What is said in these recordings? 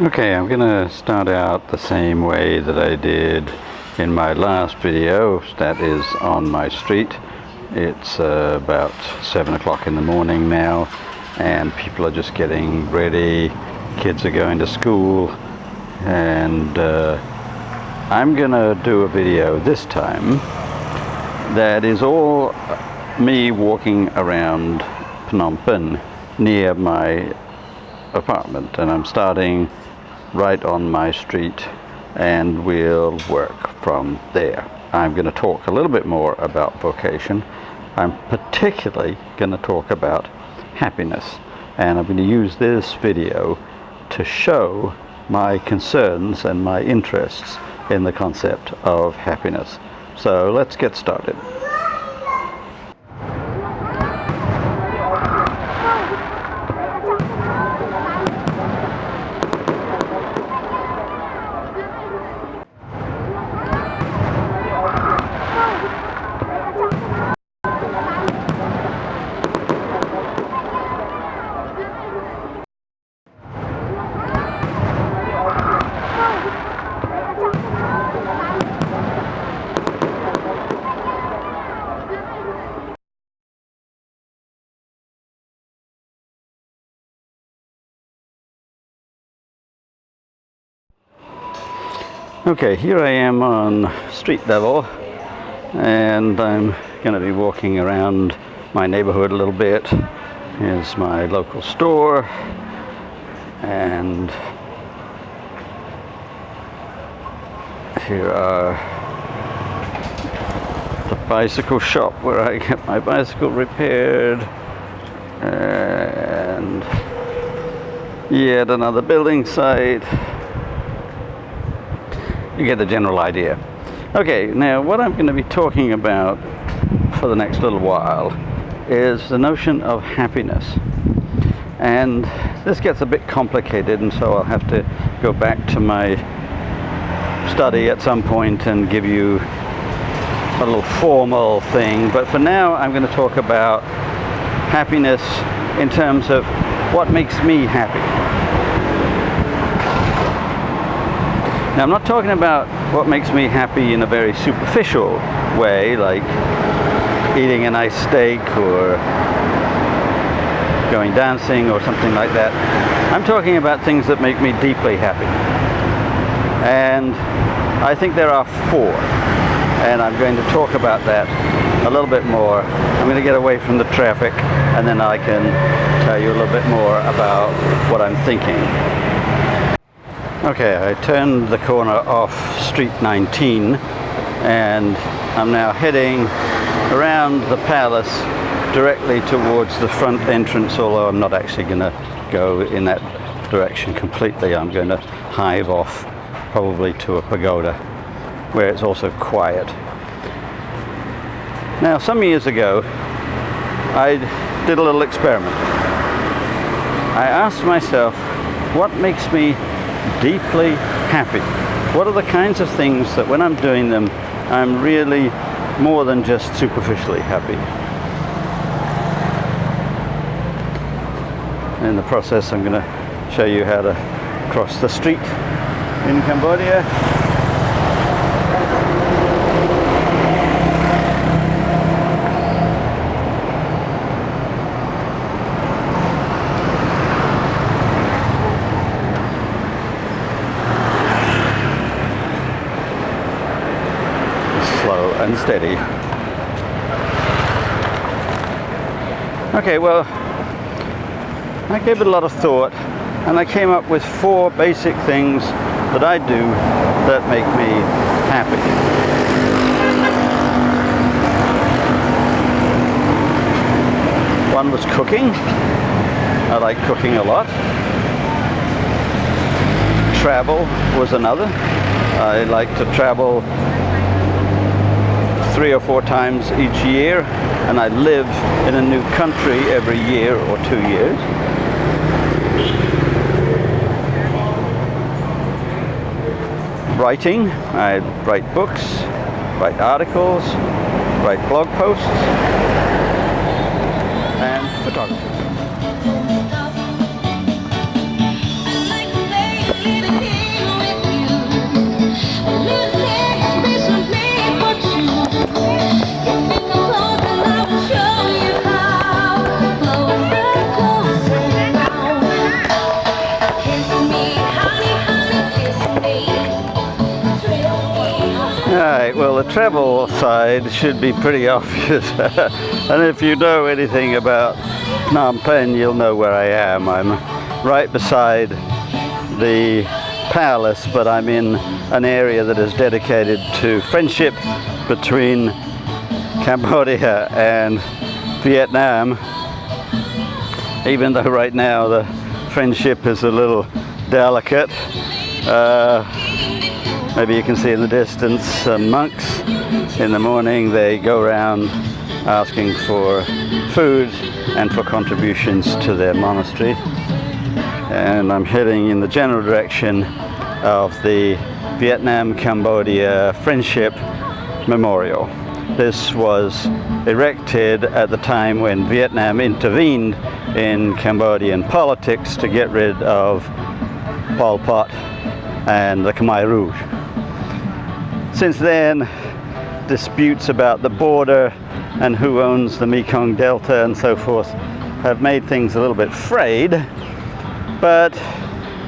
Okay, I'm gonna start out the same way that I did in my last video, that is on my street. It's about 7 o'clock in the morning now, and people are just getting ready, kids are going to school, and I'm gonna do a video this time that is all me walking around Phnom Penh near my apartment, and I'm starting right on my street and we'll work from there. I'm going to talk a little bit more about vocation. I'm particularly going to talk about happiness, and I'm going to use this video to show my concerns and my interests in the concept of happiness. So let's get started. Okay, here I am on street level, and I'm going to be walking around my neighborhood a little bit. Here's my local store, and here are the bicycle shop where I get my bicycle repaired, and yet another building site. You get the general idea. Okay, now what I'm going to be talking about for the next little while is the notion of happiness. And this gets a bit complicated, and so I'll have to go back to my study at some point and give you a little formal thing. But for now, I'm going to talk about happiness in terms of what makes me happy. Now, I'm not talking about what makes me happy in a very superficial way, like eating a nice steak or going dancing or something like that. I'm talking about things that make me deeply happy. And I think there are four. And I'm going to talk about that a little bit more. I'm going to get away from the traffic, and then I can tell you a little bit more about what I'm thinking. Okay, I turned the corner off Street 19, and I'm now heading around the palace directly towards the front entrance, although I'm not actually going to go in that direction completely. I'm going to hive off probably to a pagoda where it's also quiet. Now, some years ago, I did a little experiment. I asked myself, what makes me deeply happy? What are the kinds of things that when I'm doing them, I'm really more than just superficially happy? In the process, I'm going to show you how to cross the street in Cambodia. Slow and steady. Okay, well, I gave it a lot of thought, and I came up with four basic things that I do that make me happy. One was cooking. I like cooking a lot. Travel was another. I like to travel 3 or 4 times each year, and I live in a new country every year or 2 years. Writing. I write books, write articles, write blog posts, photography. travel side should be pretty obvious. And if you know anything about Phnom Penh, you'll know where I am. I'm right beside the palace, but I'm in an area that is dedicated to friendship between Cambodia and Vietnam, even though right now the friendship is a little delicate. Maybe you can see in the distance some monks. In the morning they go around asking for food and for contributions to their monastery. And I'm heading in the general direction of the Vietnam-Cambodia Friendship Memorial. This was erected at the time when Vietnam intervened in Cambodian politics to get rid of Pol Pot and the Khmer Rouge. Since then, disputes about the border and who owns the Mekong Delta and so forth have made things a little bit frayed, but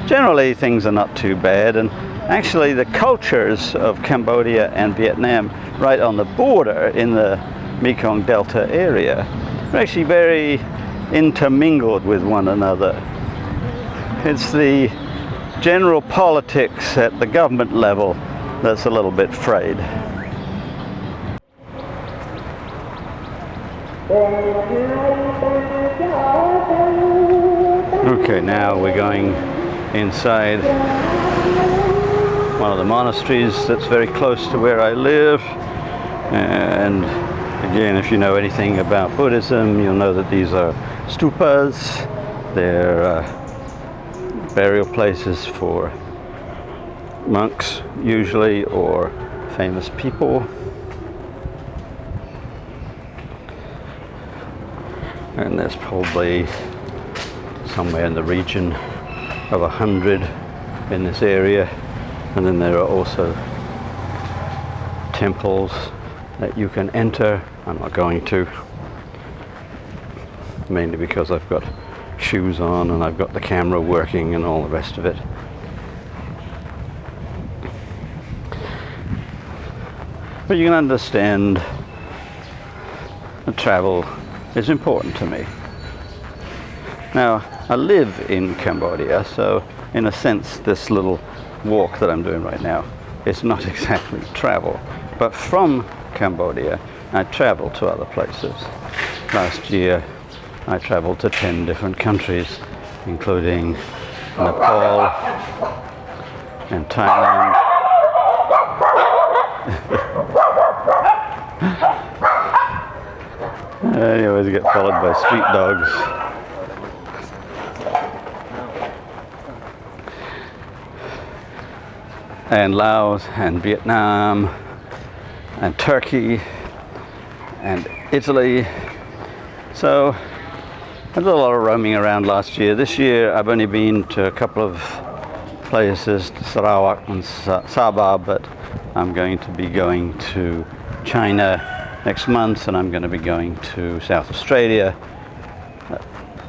generally things are not too bad. And actually the cultures of Cambodia and Vietnam right on the border in the Mekong Delta area are actually very intermingled with one another. It's the general politics at the government level that's a little bit frayed. Okay, now we're going inside one of the monasteries that's very close to where I live. And again, if you know anything about Buddhism, you'll know that these are stupas. They're burial places for monks usually, or famous people. And there's probably somewhere in the region of 100 in this area. And then there are also temples that you can enter. I'm not going to, mainly because I've got shoes on and I've got the camera working and all the rest of it. But you can understand that travel is important to me. Now, I live in Cambodia, so in a sense this little walk that I'm doing right now is not exactly travel. But from Cambodia, I travel to other places. Last year, I traveled to 10 different countries, including Nepal and Thailand. You always get followed by street dogs. And Laos and Vietnam and Turkey and Italy. So I did a lot of roaming around last year. This year I've only been to a couple of places, Sarawak and Sabah, but I'm going to be going to China next month, and I'm going to be going to South Australia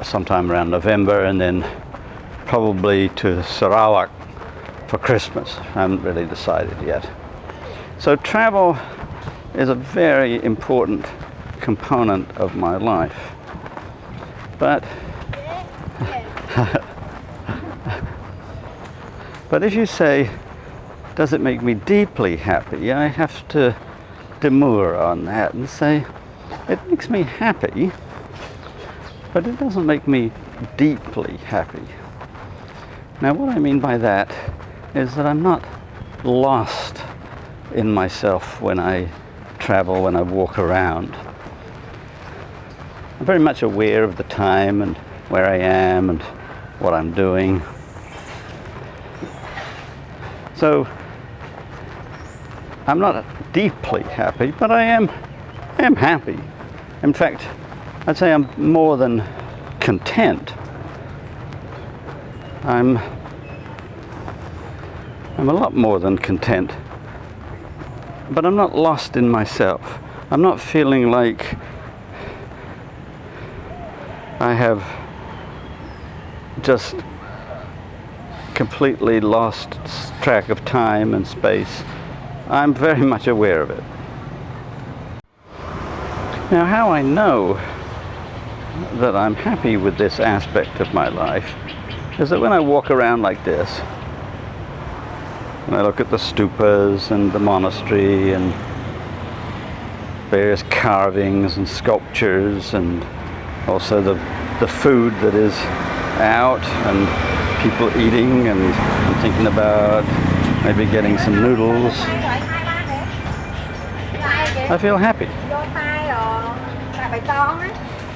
sometime around November, and then probably to Sarawak for Christmas. I haven't really decided yet. So travel is a very important component of my life. But but if you say, does it make me deeply happy? I have to demur on that and say, it makes me happy, but it doesn't make me deeply happy. Now what I mean by that is that I'm not lost in myself when I travel, when I walk around. I'm very much aware of the time and where I am and what I'm doing. So I'm not deeply happy, but I am happy. In fact, I'd say I'm more than content. I'm a lot more than content, but I'm not lost in myself. I'm not feeling like I have just completely lost track of time and space. I'm very much aware of it. Now, how I know that I'm happy with this aspect of my life is that when I walk around like this, and I look at the stupas and the monastery and various carvings and sculptures, and also the food that is out and people eating, and I'm thinking about maybe getting some noodles. I feel happy.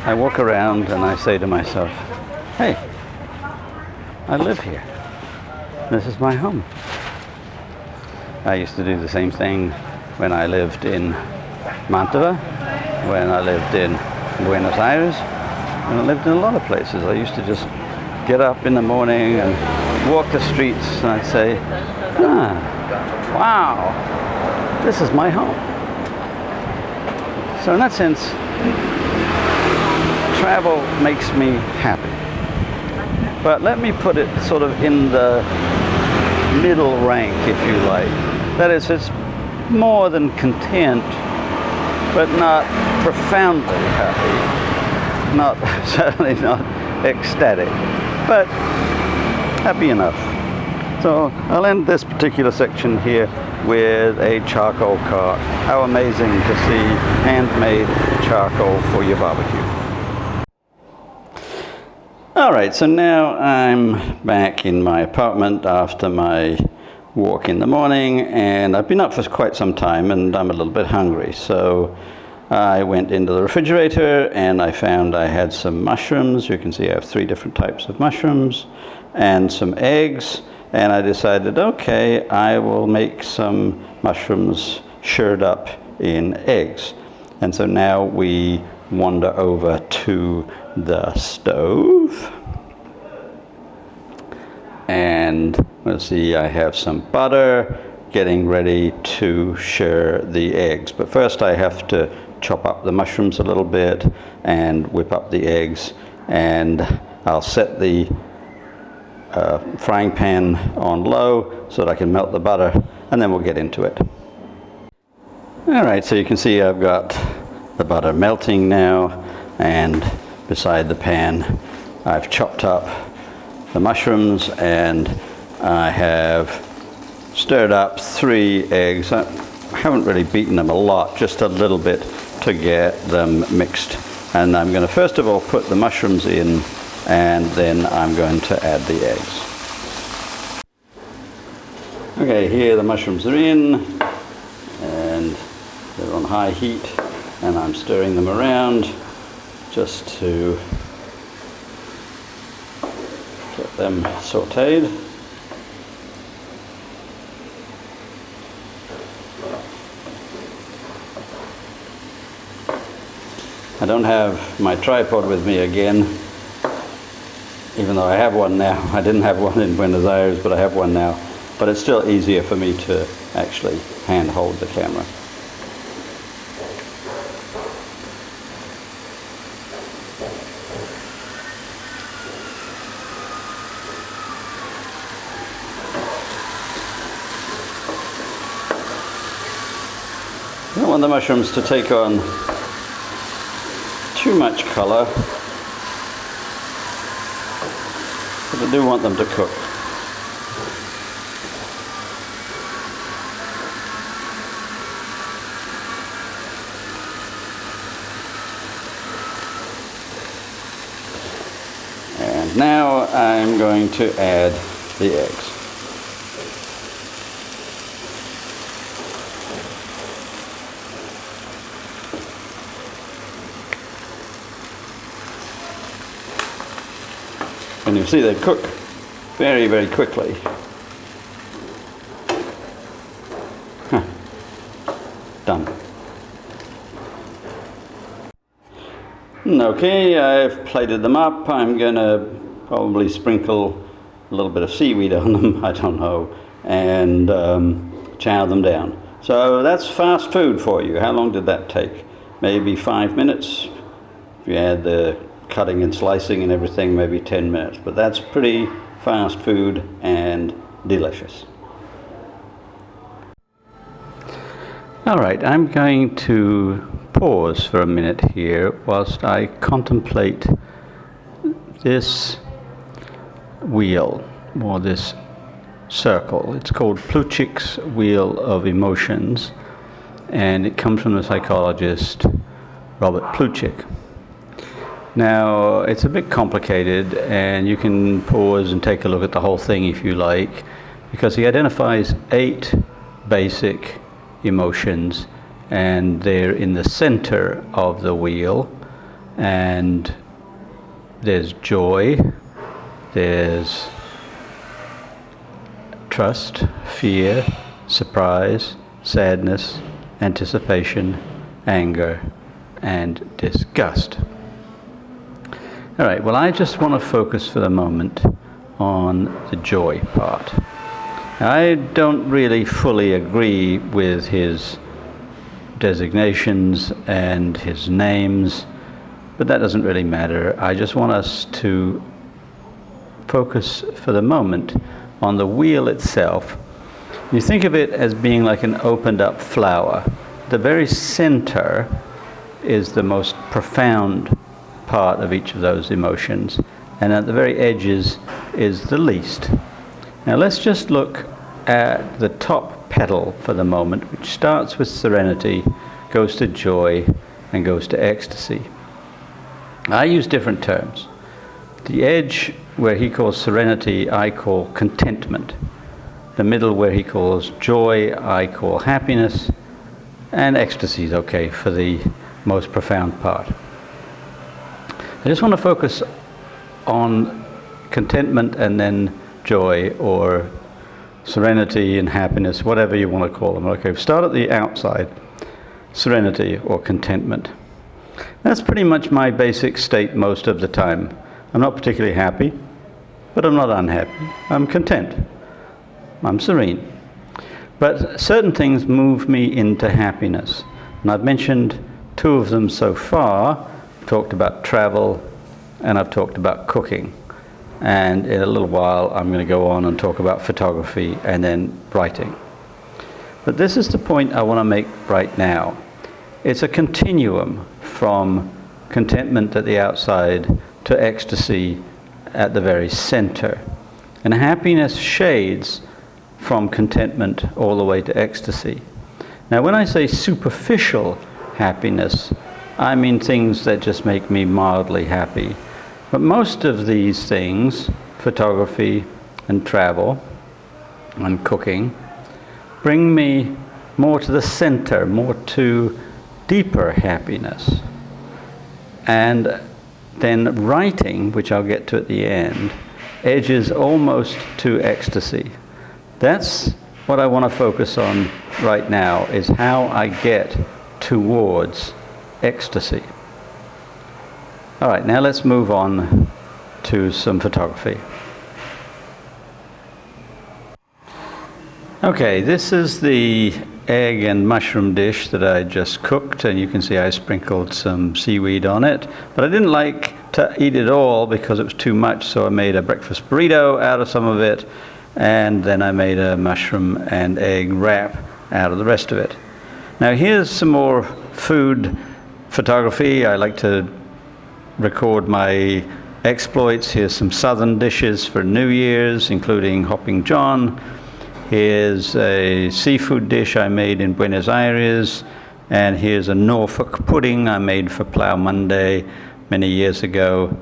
I walk around and I say to myself, hey, I live here. This is my home. I used to do the same thing when I lived in Mantova, when I lived in Buenos Aires, and I lived in a lot of places. I used to just get up in the morning and walk the streets and I'd say, wow, this is my home. So in that sense, travel makes me happy. But let me put it sort of in the middle rank, if you like. That is, it's more than content, but not profoundly happy. Not, certainly not ecstatic, but happy enough. So I'll end this particular section here with a charcoal cart. How amazing to see handmade charcoal for your barbecue. Alright, so now I'm back in my apartment after my walk in the morning, and I've been up for quite some time and I'm a little bit hungry. So I went into the refrigerator and I found I had some mushrooms. You can see I have 3 different types of mushrooms and some eggs. And I decided, okay, I will make some mushrooms shirred up in eggs. And so now we wander over to the stove. And we'll see, I have some butter, getting ready to shir the eggs. But first I have to chop up the mushrooms a little bit and whip up the eggs. And I'll set the frying pan on low so that I can melt the butter, and then we'll get into it. Alright, so you can see I've got the butter melting now, and beside the pan I've chopped up the mushrooms, and I have stirred up 3 eggs. I haven't really beaten them a lot, just a little bit to get them mixed. And I'm going to first of all put the mushrooms in, and then I'm going to add the eggs. Okay, here the mushrooms are in, and they're on high heat, and I'm stirring them around just to get them sauteed. I don't have my tripod with me again, even though I have one now. I didn't have one in Buenos Aires, but I have one now. But it's still easier for me to actually hand hold the camera. I don't want the mushrooms to take on too much color, but I do want them to cook. And now I'm going to add the eggs. And you'll see they cook very, very quickly. Done. Okay, I've plated them up. I'm going to probably sprinkle a little bit of seaweed on them, I don't know, and chow them down. So that's fast food for you. How long did that take? Maybe 5 minutes. If you add the cutting and slicing and everything, maybe 10 minutes. But that's pretty fast food and delicious. All right, I'm going to pause for a minute here whilst I contemplate this wheel, or this circle. It's called Plutchik's Wheel of Emotions, and it comes from the psychologist Robert Plutchik. Now, it's a bit complicated, and you can pause and take a look at the whole thing if you like, because he identifies 8 basic emotions, and they're in the center of the wheel. And there's joy, there's trust, fear, surprise, sadness, anticipation, anger, and disgust. All right, well, I just want to focus for the moment on the joy part. I don't really fully agree with his designations and his names, but that doesn't really matter. I just want us to focus for the moment on the wheel itself. You think of it as being like an opened up flower. The very center is the most profound part of each of those emotions, and at the very edges is the least. Now let's just look at the top petal for the moment, which starts with serenity, goes to joy, and goes to ecstasy. I use different terms. The edge where he calls serenity, I call contentment. The middle where he calls joy, I call happiness, and ecstasy is okay for the most profound part. I just want to focus on contentment and then joy, or serenity and happiness, whatever you want to call them. Okay, start at the outside, serenity or contentment. That's pretty much my basic state most of the time. I'm not particularly happy, but I'm not unhappy. I'm content. I'm serene. But certain things move me into happiness. And I've mentioned 2 of them so far. I've talked about travel, and I've talked about cooking. And in a little while, I'm going to go on and talk about photography and then writing. But this is the point I want to make right now. It's a continuum from contentment at the outside to ecstasy at the very center. And happiness shades from contentment all the way to ecstasy. Now, when I say superficial happiness, I mean things that just make me mildly happy. But most of these things, photography and travel and cooking, bring me more to the center, more to deeper happiness. And then writing, which I'll get to at the end, edges almost to ecstasy. That's what I want to focus on right now, is how I get towards ecstasy. All right, now let's move on to some photography. Okay, this is the egg and mushroom dish that I just cooked, and you can see I sprinkled some seaweed on it, but I didn't like to eat it all because it was too much, so I made a breakfast burrito out of some of it, and then I made a mushroom and egg wrap out of the rest of it. Now here's some more food photography. I like to record my exploits. Here's some southern dishes for New Year's, including Hopping John. Here's a seafood dish I made in Buenos Aires, and here's a Norfolk pudding I made for Plough Monday many years ago.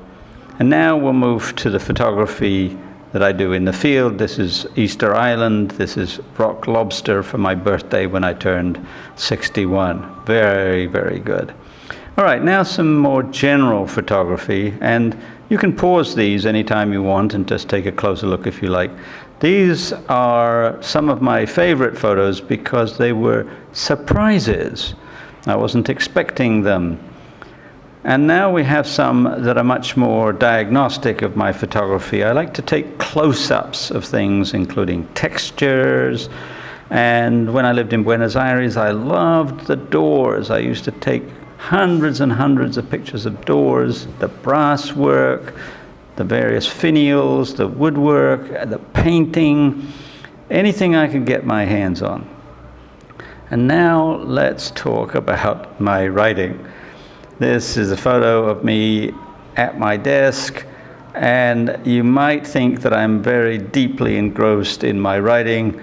And now we'll move to the photography that I do in the field. This is Easter Island. This is rock lobster for my birthday when I turned 61. Very, very good. All right, now some more general photography, and you can pause these anytime you want and just take a closer look if you like. These are some of my favorite photos because they were surprises. I wasn't expecting them. And now we have some that are much more diagnostic of my photography. I like to take close-ups of things, including textures. And when I lived in Buenos Aires, I loved the doors. I used to take hundreds and hundreds of pictures of doors, the brass work, the various finials, the woodwork, the painting, anything I could get my hands on. And now let's talk about my writing. This is a photo of me at my desk, and you might think that I'm very deeply engrossed in my writing.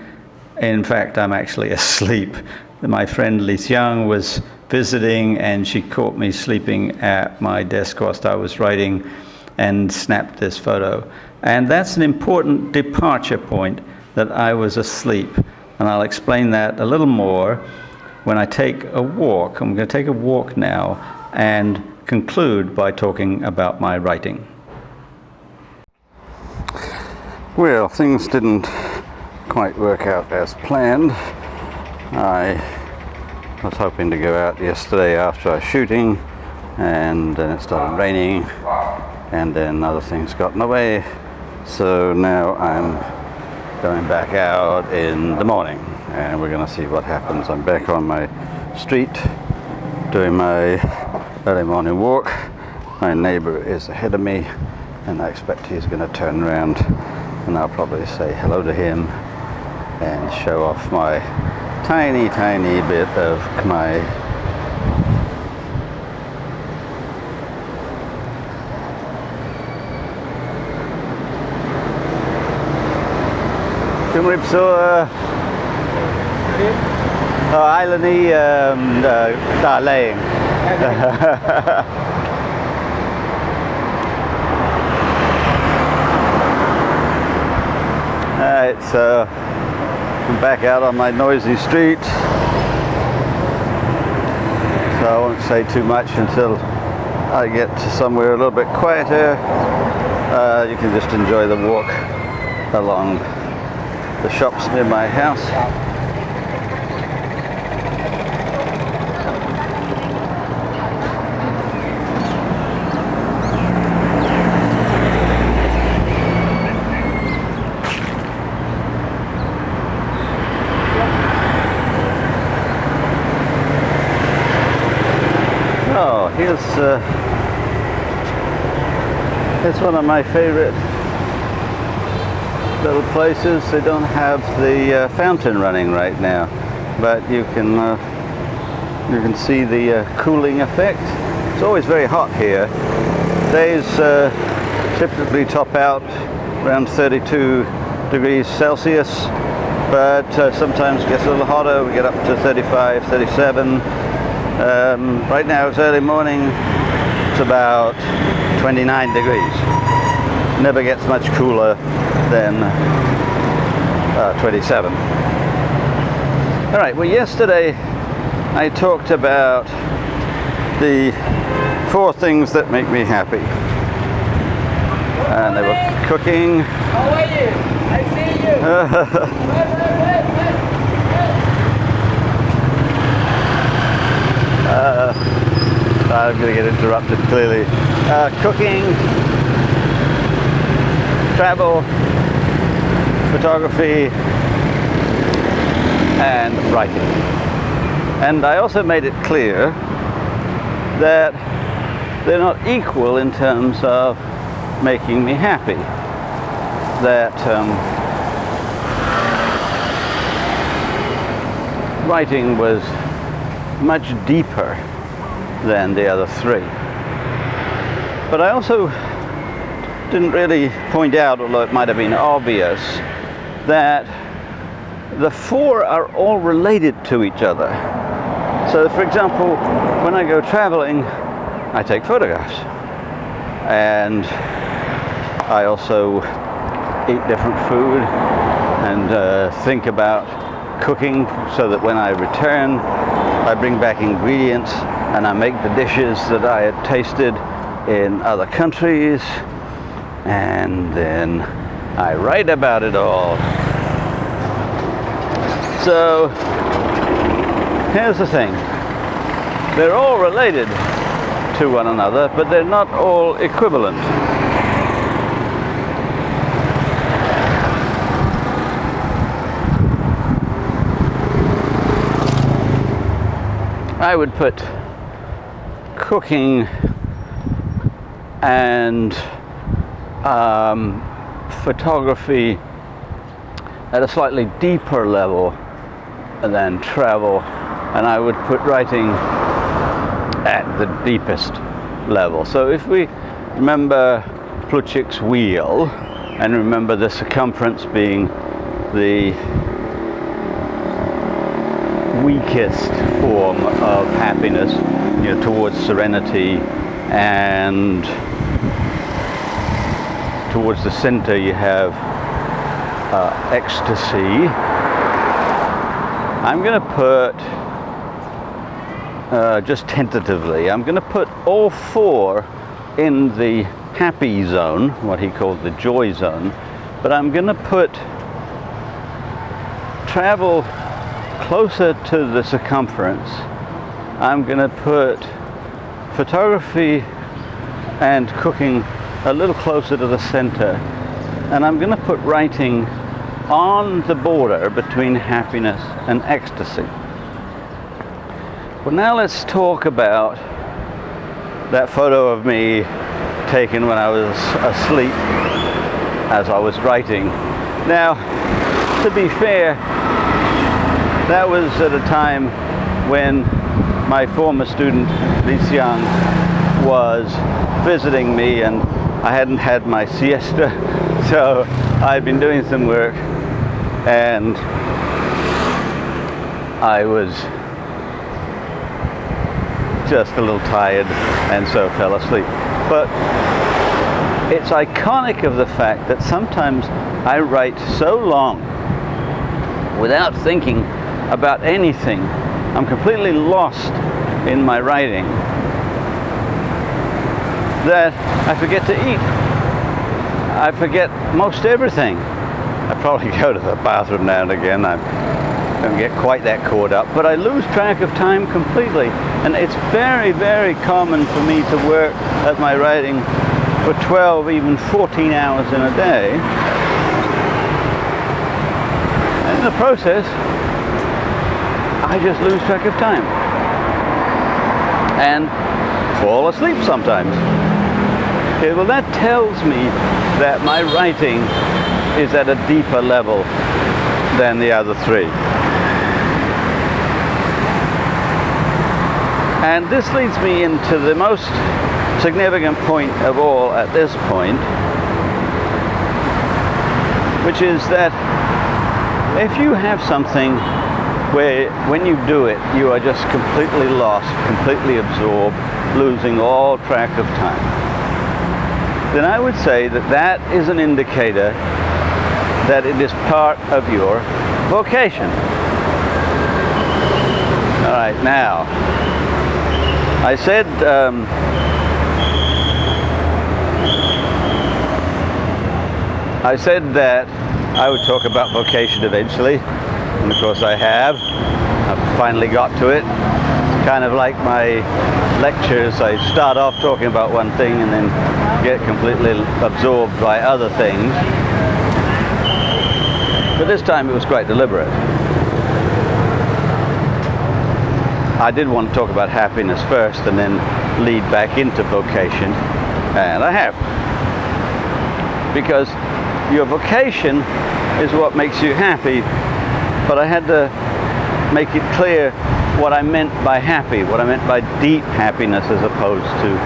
In fact, I'm actually asleep. My friend Li Xiang was visiting, and she caught me sleeping at my desk whilst I was writing and snapped this photo. And that's an important departure point, that I was asleep. And I'll explain that a little more when I take a walk. I'm going to take a walk now and conclude by talking about my writing. Well, things didn't quite work out as planned. I was hoping to go out yesterday after our shooting, and then it started raining, and then other things got in the way. So now I'm going back out in the morning, and we're going to see what happens. I'm back on my street doing my early morning walk. My neighbor is ahead of me, and I expect he's going to turn around, and I'll probably say hello to him and show off my tiny bit of my island Alright, so I'm back out on my noisy street, so I won't say too much until I get to somewhere a little bit quieter. You can just enjoy the walk along the shops near my house. Oh, here's one of my favorite little places. They don't have the fountain running right now, but you can see the cooling effect. It's always very hot here. Days typically top out around 32 degrees Celsius, but sometimes it gets a little hotter. We get up to 35, 37. Right now it's early morning. It's about 29 degrees. Never gets much cooler than 27. All right, well, yesterday I talked about the 4 things that make me happy. And they were cooking. How are you? I see you. I'm going to get interrupted clearly. Cooking, travel, photography, and writing. And I also made it clear that they're not equal in terms of making me happy. That writing was much deeper than the other 3. But I also didn't really point out, although it might have been obvious, that the 4 are all related to each other. So, for example, when I go traveling, I take photographs. And I also eat different food and think about cooking, so that when I return, I bring back ingredients and I make the dishes that I had tasted in other countries, and then I write about it all. So here's the thing. They're all related to one another, but they're not all equivalent. I would put cooking and photography at a slightly deeper level than travel, and I would put writing at the deepest level. So if we remember Plutchik's wheel, and remember the circumference being the weakest form of happiness, you know, towards serenity, and towards the center you have ecstasy. I'm going to put, just tentatively, I'm going to put all four in the happy zone, what he called the joy zone, but I'm going to put travel closer to the circumference. I'm going to put photography and cooking a little closer to the center, and I'm going to put writing on the border between happiness and ecstasy. Well, now let's talk about that photo of me taken when I was asleep as I was writing. Now, to be fair, that was at a time when my former student, Li Xiang, was visiting me, and I hadn't had my siesta, so I'd been doing some work, and I was just a little tired, and so fell asleep. But it's iconic of the fact that sometimes I write so long without thinking about anything. I'm completely lost in my writing that I forget to eat. I forget most everything. I probably go to the bathroom now and again. I don't get quite that caught up, but I lose track of time completely. And it's very, very common for me to work at my writing for 12, even 14 hours in a day. And in the process, I just lose track of time and fall asleep sometimes. Okay, well, that tells me that my writing is at a deeper level than the other three. And this leads me into the most significant point of all at this point, which is that if you have something where when you do it, you are just completely lost, completely absorbed, losing all track of time, then I would say that that is an indicator that it is part of your vocation. All right, now, I said that I would talk about vocation eventually, and of course I have. I've finally got to it. It's kind of like my lectures. I start off talking about one thing and then get completely absorbed by other things. But this time it was quite deliberate. I did want to talk about happiness first and then lead back into vocation, and I have. Because your vocation is what makes you happy, but I had to make it clear what I meant by happy, what I meant by deep happiness as opposed to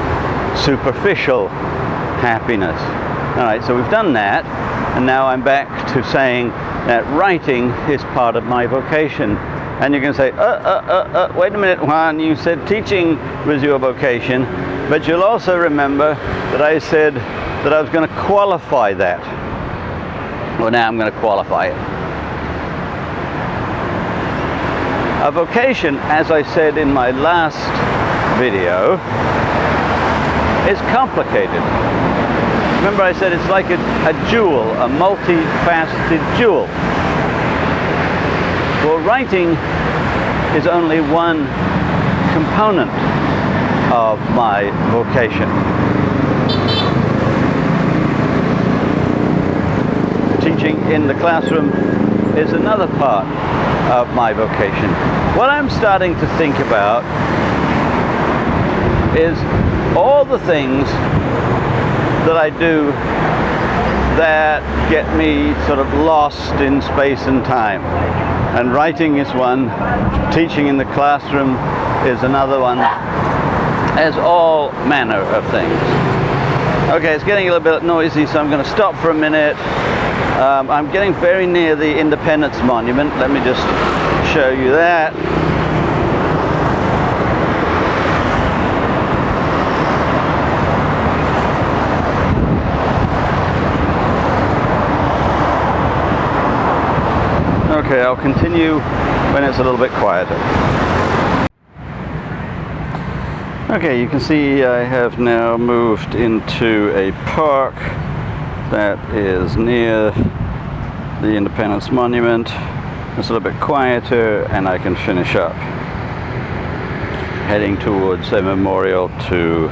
superficial happiness. All right, so we've done that, and now I'm back to saying that writing is part of my vocation. And you can say, wait a minute, Juan, you said teaching was your vocation, but you'll also remember that I said that I was going to qualify that. Well, now I'm going to qualify it. A vocation, as I said in my last video, is complicated. Remember I said it's like a jewel, a multifaceted jewel. Well, writing is only one component of my vocation. Teaching in the classroom is another part of my vocation. What I'm starting to think about is all the things that I do that get me sort of lost in space and time. And writing is one, teaching in the classroom is another one, as all manner of things. Okay, it's getting a little bit noisy, so I'm going to stop for a minute. I'm getting very near the Independence Monument. Let me just show you that. Okay, I'll continue when it's a little bit quieter. Okay, you can see I have now moved into a park that is near the Independence Monument. It's a little bit quieter and I can finish up heading towards a memorial to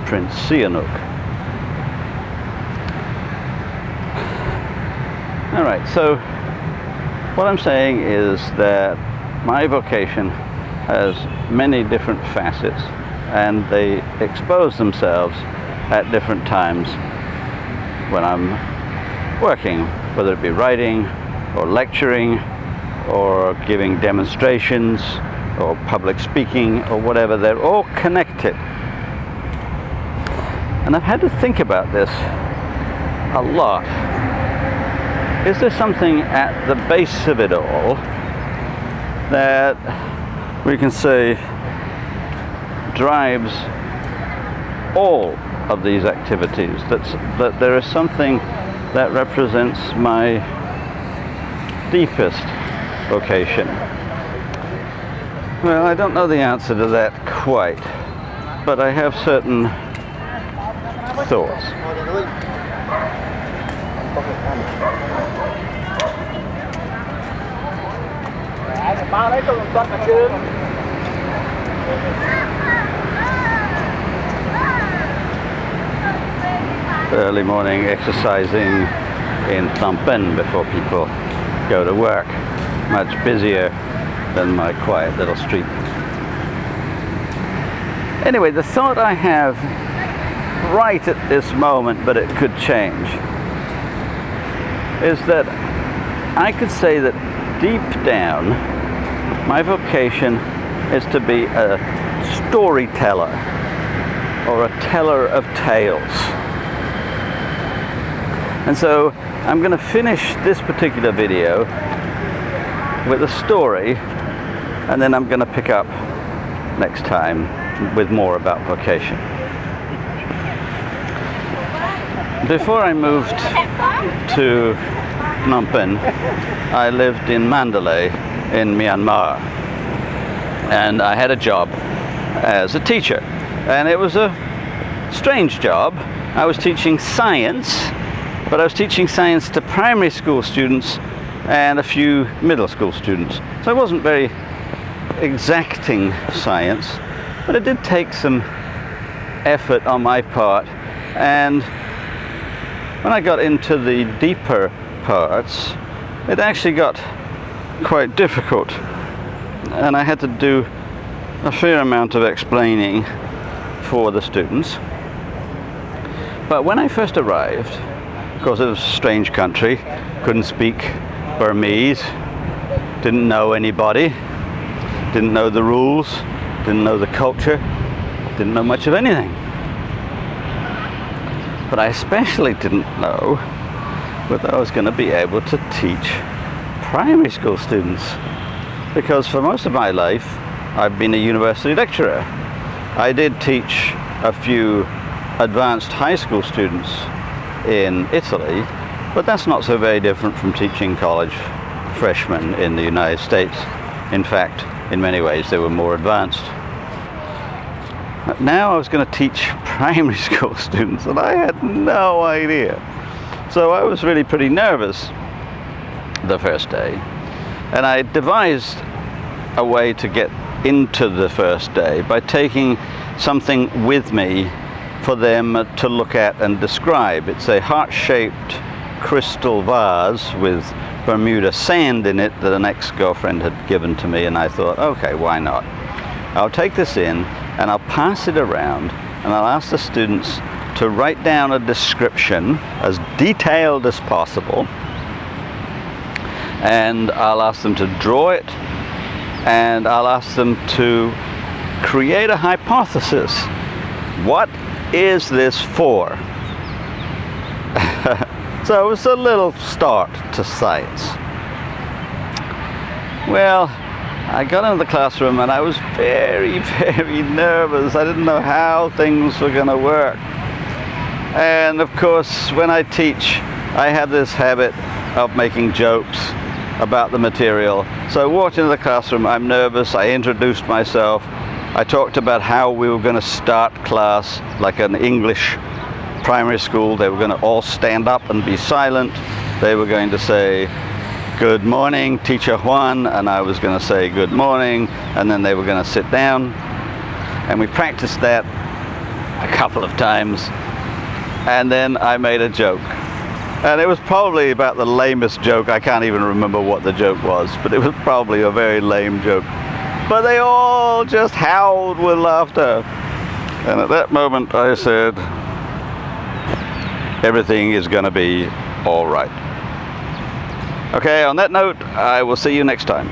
Prince Sihanouk. Alright, so what I'm saying is that my vocation has many different facets and they expose themselves at different times when I'm working, whether it be writing or lecturing or giving demonstrations or public speaking or whatever. They're all connected. And I've had to think about this a lot. Is there something at the base of it all that we can say drives all of these activities? That there is something that represents my deepest vocation? Well, I don't know the answer to that quite, but I have certain thoughts. Early morning exercising in Phnom Penh before people go to work. Much busier than my quiet little street. Anyway, the thought I have right at this moment, but it could change, is that I could say that deep down, my vocation is to be a storyteller or a teller of tales. And so I'm going to finish this particular video with a story, and then I'm going to pick up next time with more about vocation. Before I moved to Phnom Penh, I lived in Mandalay in Myanmar, and I had a job as a teacher, and it was a strange job. I was teaching science, but I was teaching science to primary school students and a few middle school students. So it wasn't very exacting science, but it did take some effort on my part. And when I got into the deeper parts, it actually got quite difficult. And I had to do a fair amount of explaining for the students. But when I first arrived, of course it was a strange country, couldn't speak Burmese, didn't know anybody, didn't know the rules, didn't know the culture, didn't know much of anything. But I especially didn't know whether I was going to be able to teach primary school students, because for most of my life I've been a university lecturer. I did teach a few advanced high school students in Italy, but that's not so very different from teaching college freshmen in the United States. In fact, in many ways they were more advanced. But now I was going to teach primary school students, and I had no idea. So I was really pretty nervous the first day, and I devised a way to get into the first day by taking something with me for them to look at and describe. It's a heart-shaped crystal vase with Bermuda sand in it that an ex-girlfriend had given to me, and I thought, okay, why not? I'll take this in and I'll pass it around, and I'll ask the students to write down a description as detailed as possible, and I'll ask them to draw it, and I'll ask them to create a hypothesis. What is this for? So it's a little start to science. Well, I got into the classroom and I was very, very nervous. I didn't know how things were going to work. And of course, when I teach, I have this habit of making jokes about the material. So I walked into the classroom, I'm nervous, I introduced myself, I talked about how we were going to start class like an English primary school. They were going to all stand up and be silent. They were going to say, "Good morning, Teacher Juan," and I was going to say, "Good morning," and then they were going to sit down. And we practiced that a couple of times, and then I made a joke. And it was probably about the lamest joke. I can't even remember what the joke was, but it was probably a very lame joke. But they all just howled with laughter. And at that moment I said, everything is going to be all right. Okay, on that note, I will see you next time.